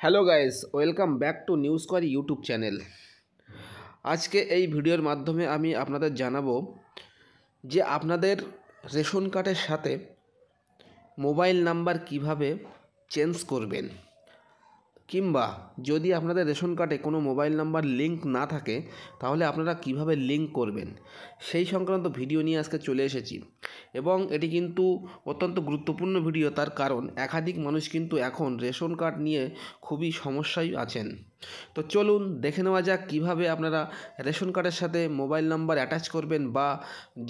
Hello guys, welcome back to news query YouTube channel. আজকে এই ভিডিওর মাধ্যমে আমি আপনাদের জানাবো যে আপনাদের রেশন কার্ডের সাথে মোবাইল নাম্বার কিভাবে চেঞ্জ করবেন, কিংবা যদি আপনাদের রেশন কার্ডে কোনো মোবাইল নাম্বার লিঙ্ক না থাকে তাহলে আপনারা কিভাবে লিঙ্ক করবেন সেই সংক্রান্ত ভিডিও নিয়ে আজকে চলে এসেছি। এবং এটি কিন্তু অত্যন্ত গুরুত্বপূর্ণ ভিডিও, তার কারণ একাধিক মানুষ কিন্তু এখন রেশন কার্ড নিয়ে খুবই সমস্যায় আছেন। তো চলুন দেখে নেওয়া যাক কীভাবে আপনারা রেশন কার্ডের সাথে মোবাইল নাম্বার অ্যাটাচ করবেন, বা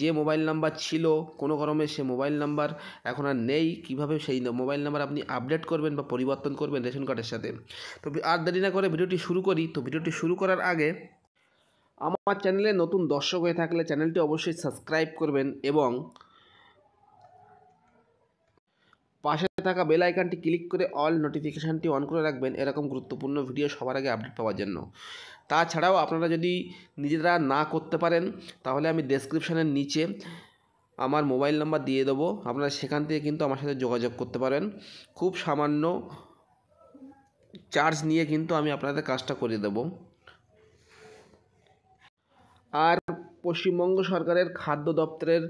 যে মোবাইল নাম্বার ছিল কোনো কারণে সে মোবাইল নাম্বার এখন আর নেই, কীভাবে সেই মোবাইল নাম্বার আপনি আপডেট করবেন বা পরিবর্তন করবেন রেশন কার্ডের সাথে। তো আর দেরি না করে ভিডিওটি শুরু করি। তো ভিডিওটি শুরু করার আগে আমার চ্যানেলে নতুন দর্শক হয়ে থাকলে চ্যানেলটি অবশ্যই সাবস্ক্রাইব করবেন এবং পাশে থাকা বেল আইকনটি ক্লিক করে অল নোটিফিকেশানটি অন করে রাখবেন এরকম গুরুত্বপূর্ণ ভিডিও সবার আগে আপডেট পাওয়ার জন্য। তাছাড়াও আপনারা যদি নিজেরা না করতে পারেন তাহলে আমি ডেসক্রিপশানের নিচে আমার মোবাইল নাম্বার দিয়ে দেবো, আপনারা সেখান থেকে কিন্তু আমার সাথে যোগাযোগ করতে পারেন। খুব সামান্য চার্জ নিয়ে কিন্তু আমি আপনাদের কাজটা করে দেব। আর পশ্চিমবঙ্গ সরকারের খাদ্য দপ্তরের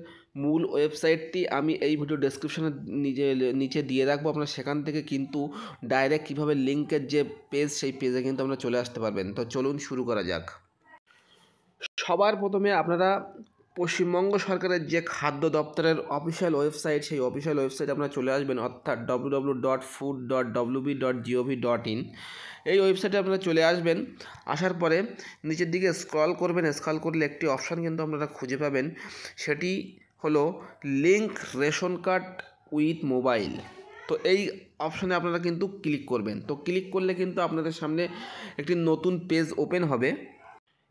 মূল ওয়েবসাইটটি আমি এই ভিডিও ডেসক্রিপশানের নিচে দিয়ে রাখবো, আপনারা সেখান থেকে কিন্তু ডাইরেক্ট কীভাবে লিঙ্কের যে পেজ সেই পেজে কিন্তু আপনারা চলে আসতে পারবেন। তো চলুন শুরু করা যাক। সবার প্রথমে আপনারা পশ্চিমবঙ্গ সরকারের যে খাদ্য দপ্তরের অফিসিয়াল ওয়েবসাইট, সেই অফিসিয়াল ওয়েবসাইট আপনারা চলে আসবেন, অর্থাৎ www.food.wb.gov.in। এই ওয়েবসাইটে আপনারা চলে আসবেন। আসার পরে নিচের দিকে স্ক্রল করবেন, স্ক্রল করলে একটি অপশান কিন্তু আপনারা খুঁজে পাবেন, সেটি হলো link ration card with mobile. তো এই অপশানে আপনারা কিন্তু ক্লিক করবেন। তো ক্লিক করলে কিন্তু আপনাদের সামনে একটি নতুন পেজ ওপেন হবে।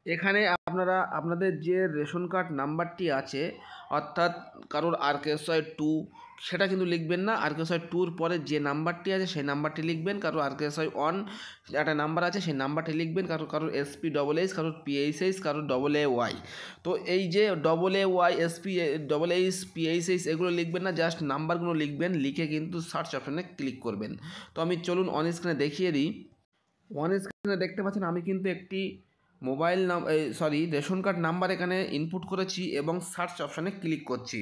এখানে আপনারা আপনাদের যে রেশন কার্ড নাম্বারটি আছে, অর্থাৎ কারোর RKSY 2 সেটা কিন্তু লিখবেন না, RKSY 2-র পরে যে নাম্বারটি আছে সেই নাম্বারটি লিখবেন। কারোর RKSY 1 একটা নাম্বার আছে সেই নাম্বারটি লিখবেন, কারোর SPHH, কারোর PHH, কারোর AAY। তো এই যে AAY, SPHH, PHH এগুলো লিখবেন না, জাস্ট নাম্বারগুলো লিখবেন। লিখে কিন্তু সার্চ অপশানে ক্লিক করবেন। তো আমি চলুন অন স্ক্রিনে দেখিয়ে দিই। অন স্ক্রিনে দেখতে পাচ্ছেন আমি কিন্তু একটি রেশন কার্ড নাম্বার এখানে ইনপুট করেছি এবং সার্চ অপশানে ক্লিক করছি।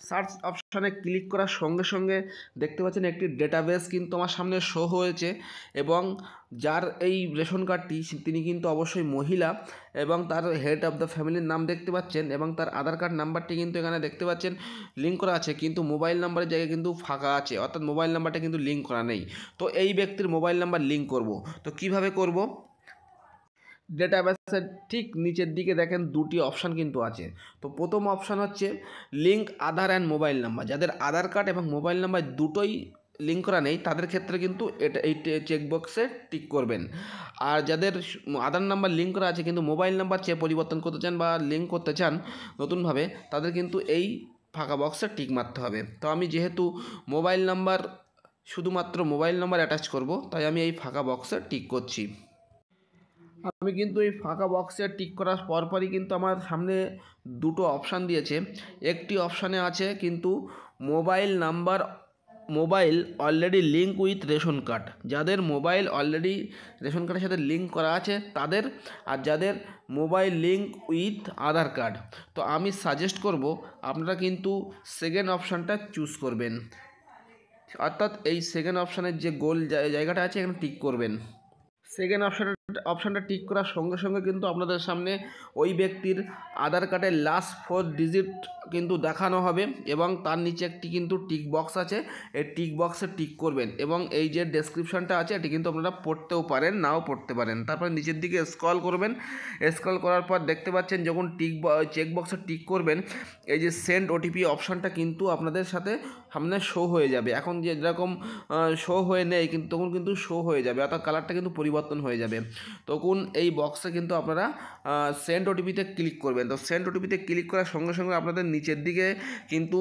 সার্চ অপশানে ক্লিক করার সঙ্গে সঙ্গে দেখতে পাচ্ছেন একটি ডেটাবেস কিন্তু আমার সামনে শো হয়েছে, এবং যার এই রেশন কার্ডটি তিনি কিন্তু অবশ্যই মহিলা, এবং তার হেড অফ দ্য ফ্যামিলির নাম দেখতে পাচ্ছেন, এবং তার আধার কার্ড নাম্বারটি কিন্তু এখানে দেখতে পাচ্ছেন লিঙ্ক করা আছে, কিন্তু মোবাইল নাম্বারের জায়গায় কিন্তু ফাঁকা আছে, অর্থাৎ মোবাইল নাম্বারটা কিন্তু লিঙ্ক করা নেই। তো এই ব্যক্তির মোবাইল নাম্বার লিঙ্ক করব। তো কিভাবে করব? ডেটাবেসের ঠিক নিচের দিকে দেখেন দুটি অপশান কিন্তু আছে। তো প্রথম অপশান হচ্ছে link Aadhaar and mobile number. যাদের আধার কার্ড এবং মোবাইল নাম্বার দুটোই লিঙ্ক করা নেই তাদের ক্ষেত্রে কিন্তু এই চেকবক্সে টিক করবেন। আর যাদের আধার নাম্বার লিঙ্ক করা আছে কিন্তু মোবাইল নাম্বার পরিবর্তন করতে চান বা লিঙ্ক করতে চান নতুনভাবে, তাদের কিন্তু এই ফাঁকা বক্সে টিক মারতে হবে। তো আমি যেহেতু মোবাইল নাম্বার, শুধুমাত্র মোবাইল নাম্বার অ্যাটাচ করব, তাই আমি এই ফাঁকা বক্সে টিক করছি। আমি কিন্তু এই ফাঁকা বক্সে টিক করার পরপরই কিন্তু আমার সামনে দুটো অপশান দিয়েছে। একটি অপশানে আছে কিন্তু mobile already link with ration card. যাদের মোবাইল অলরেডি রেশন কার্ডের সাথে লিঙ্ক করা আছে তাদের, আর যাদের mobile link with Aadhaar card. তো আমি সাজেস্ট করব আপনারা কিন্তু সেকেন্ড অপশানটা চুজ করবেন, অর্থাৎ এই সেকেন্ড অপশানের যে গোল জায়গাটা আছে এখানে টিক করবেন। সেকেন্ড অপশানটা টিক করার সঙ্গে সঙ্গে কিন্তু আপনাদের সামনে ওই ব্যক্তির আধার কার্ডের লাস্ট 4 ডিজিট কিন্তু দেখানো হবে, এবং তার নিচে একটি কিন্তু টিক বক্স আছে, এই টিক বক্সে টিক করবেন। এবং এই যে ডেসক্রিপশানটা আছে এটি কিন্তু আপনারা পড়তেও পারেন, নাও পড়তে পারেন। তারপরে নিচের দিকে স্ক্রল করবেন। স্ক্রল করার পর দেখতে পাচ্ছেন যখন চেক বক্সে টিক করবেন, এই যে সেন্ড ওটিপি অপশানটা কিন্তু আপনাদের সাথে সামনে শো হয়ে যাবে। এখন যেরকম শো হয়ে নেই কিন্তু তখন কিন্তু শো হয়ে যাবে, অর্থাৎ কালারটা কিন্তু পরিবর্তন হয়ে যাবে। তখন এই বক্সে কিন্তু আপনারা সেন্ড ওটিপিতে ক্লিক করবেন। তো সেন্ড ওটিপিতে ক্লিক করার সঙ্গে সঙ্গে আপনাদের নিচের দিকে কিন্তু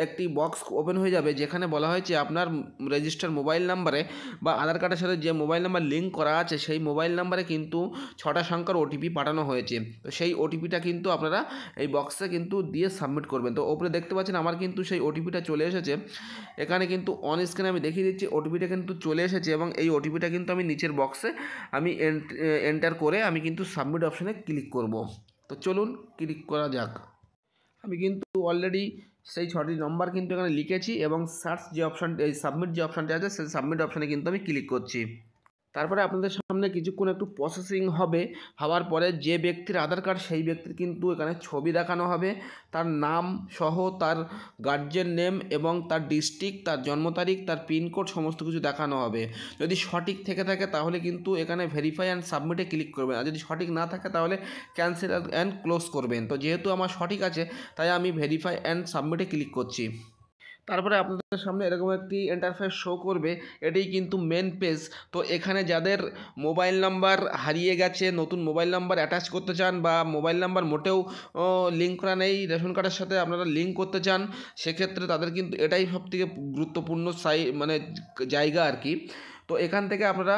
একটি বক্স ওপেন হয়ে যাবে, যেখানে বলা হয়েছে আপনার রেজিস্টার মোবাইল নাম্বারে বা আধার কার্ডের সাথে যে মোবাইল নাম্বার লিঙ্ক করা আছে সেই মোবাইল নাম্বারে কিন্তু 6টা সংখ্যার ওটিপি পাঠানো হয়েছে। তো সেই ওটিপিটা কিন্তু আপনারা এই বক্সে কিন্তু দিয়ে সাবমিট করবেন। তো ওপরে দেখতে পাচ্ছেন আমার কিন্তু সেই ওটিপিটা চলে এসেছে। এখানে কিন্তু অন স্ক্রিনে আমি দেখিয়ে দিচ্ছি ওটিপিটা কিন্তু চলে এসেছে, এবং এই ওটিপিটা কিন্তু আমি নিচের বক্সে আমি এন্টার করে আমি কিন্তু সাবমিট অপশানে ক্লিক করব। তো চলুন ক্লিক করা যাক। আমি কিন্তু অলরেডি সেই 6টি নম্বর কিন্তু এখানে লিখেছি, এবং সার্চ যে অপশানটি, এই সাবমিট যে অপশানটি আছে সেই সাবমিট অপশানে কিন্তু আমি ক্লিক করছি। তারপরে আপনাদের সামনে কিছুক্ষণ একটু প্রসেসিং হবে, হওয়ার পরে যে ব্যক্তির আধার কার্ড সেই ব্যক্তির কিন্তু এখানে ছবি দেখানো হবে, তার নাম সহ তার গার্জিয়ান নেম এবং তার ডিস্ট্রিক্ট, তার জন্ম তারিখ, তার পিনকোড সমস্ত কিছু দেখানো হবে। যদি সঠিক থেকে থাকে তাহলে কিন্তু এখানে ভেরিফাই অ্যান্ড সাবমিটে ক্লিক করবেন, আর যদি সঠিক না থাকে তাহলে ক্যান্সেল অ্যান্ড ক্লোজ করবেন। তো যেহেতু আমার সঠিক আছে তাই আমি ভেরিফাই অ্যান্ড সাবমিটে ক্লিক করছি। তারপরে আপনাদের সামনে এরকম একটি ইন্টারফেস শো করবে, এটাই কিন্তু মেন পেজ। তো এখানে যাদের মোবাইল নাম্বার হারিয়ে গেছে, নতুন মোবাইল নাম্বার অ্যাটাচ করতে চান, বা মোবাইল নাম্বার মোটেও লিঙ্ক করা নেই রেশন কার্ডের সাথে, আপনারা লিঙ্ক করতে চান, সেক্ষেত্রে তাদের কিন্তু এটাই সবথেকে গুরুত্বপূর্ণ মানে জায়গা আর কি। তো এখান থেকে আপনারা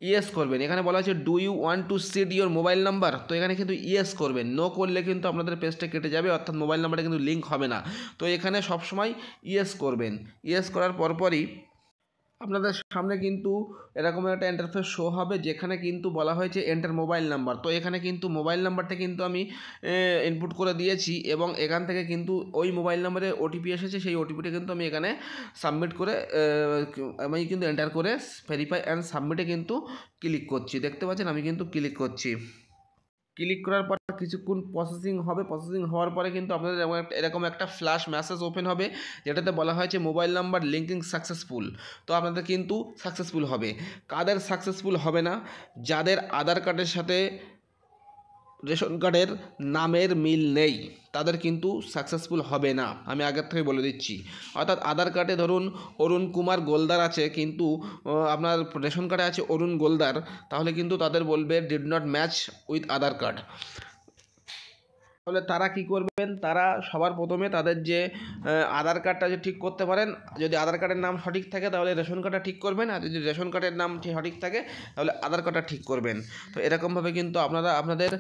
ইয়েস করবেন। এখানে বলা হচ্ছে do you want to seed your mobile number, তো এখানে কিন্তু ইয়েস করবেন। নো করলে কিন্তু আপনাদের পেজটা কেটে যাবে, অর্থাৎ মোবাইল নাম্বারটা কিন্তু লিঙ্ক হবে না। তো এখানে সবসময় ইয়েস করবেন। ইয়েস করার পরপরই আপনাদের সামনে কিন্তু এরকম একটা ইন্টারফেস শো হবে, যেখানে কিন্তু বলা হয়েছে এন্টার মোবাইল নাম্বার। তো এখানে কিন্তু মোবাইল নাম্বারটা কিন্তু আমি ইনপুট করে দিয়েছি, এবং এখান থেকে কিন্তু ওই মোবাইল নাম্বারে ওটিপি এসেছে, সেই ওটিপিটা কিন্তু আমি এখানে সাবমিট করে আমি কিন্তু এন্টার করে ভেরিফাই অ্যান্ড সাবমিটে কিন্তু ক্লিক করছি। দেখতে পাচ্ছেন আমি কিন্তু ক্লিক করছি। ক্লিক করার পর কিছুক্ষণ প্রসেসিং হবে। প্রসেসিং হওয়ার পরে কিন্তু আপনাদের এরকম একটা ফ্ল্যাশ মেসেজ ওপেন হবে, যেটাতে বলা হয়েছে মোবাইল নাম্বার লিঙ্কিং সাকসেসফুল। তো আপনাদের কিন্তু সাকসেসফুল হবে। কাদের সাকসেসফুল হবে না? যাদের আধার কার্ডের সাথে রেশন কার্ডের নামের মিল নেই তাদের কিন্তু সাকসেসফুল হবে না, আমি আগের থেকে বলে দিচ্ছি। অর্থাৎ আধার কার্ডে ধরুন অরুণ কুমার গোলদার আছে, কিন্তু আপনার রেশন কার্ডে আছে অরুণ গোলদার, তাহলে কিন্তু তাদের বলবে did not match with Aadhaar card. তাহলে তারা কি করবেন? তারা সবার প্রথমে তাদের যে আধার কার্ডটা যে ঠিক করতে পারেন, যদি আধার কার্ডের নাম সঠিক থাকে তাহলে রেশন কার্ডটা ঠিক করবেন, আর যদি রেশন কার্ডের নাম সঠিক থাকে তাহলে আধার কার্ডটা ঠিক করবেন। তো এরকমভাবে কিন্তু আপনারা আপনাদের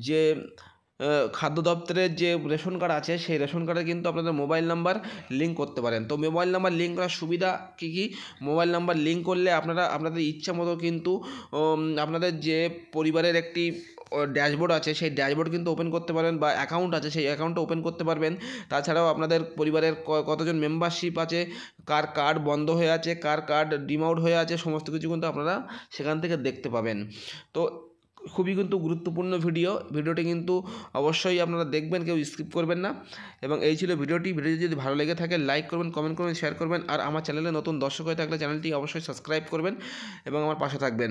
যে খাদ্য দপ্তরের যে রেশন কার্ড আছে সেই রেশন কার্ডে কিন্তু আপনাদের মোবাইল নাম্বার লিঙ্ক করতে পারেন। তো মোবাইল নাম্বার লিঙ্ক করার সুবিধা কী কী? মোবাইল নাম্বার লিঙ্ক করলে আপনারা আপনাদের ইচ্ছা মতো কিন্তু আপনাদের যে পরিবারের একটি ড্যাশবোর্ড আছে সেই ড্যাশবোর্ড কিন্তু ওপেন করতে পারবেন, বা অ্যাকাউন্ট আছে সেই অ্যাকাউন্টটা ওপেন করতে পারবেন। তাছাড়াও আপনাদের পরিবারের কতজন মেম্বারশিপ আছে, কার কার্ড বন্ধ হয়ে আছে, কার কার্ড ডিমআউট হয়ে আছে, সমস্ত কিছু কিন্তু আপনারা সেখান থেকে দেখতে পাবেন। তো খুবই কিন্তু গুরুত্বপূর্ণ ভিডিওটি কিন্তু অবশ্যই আপনারা দেখবেন, কেউ স্কিপ করবেন না। এবং এই ছিল ভিডিওটি যদি ভালো লেগে থাকে লাইক করবেন, কমেন্ট করবেন, শেয়ার করবেন, আর আমার চ্যানেলে নতুন দর্শক হয়ে থাকলে চ্যানেলটি অবশ্যই সাবস্ক্রাইব করবেন এবং আমার পাশে থাকবেন।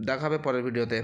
দেখা হবে পরের ভিডিওতে।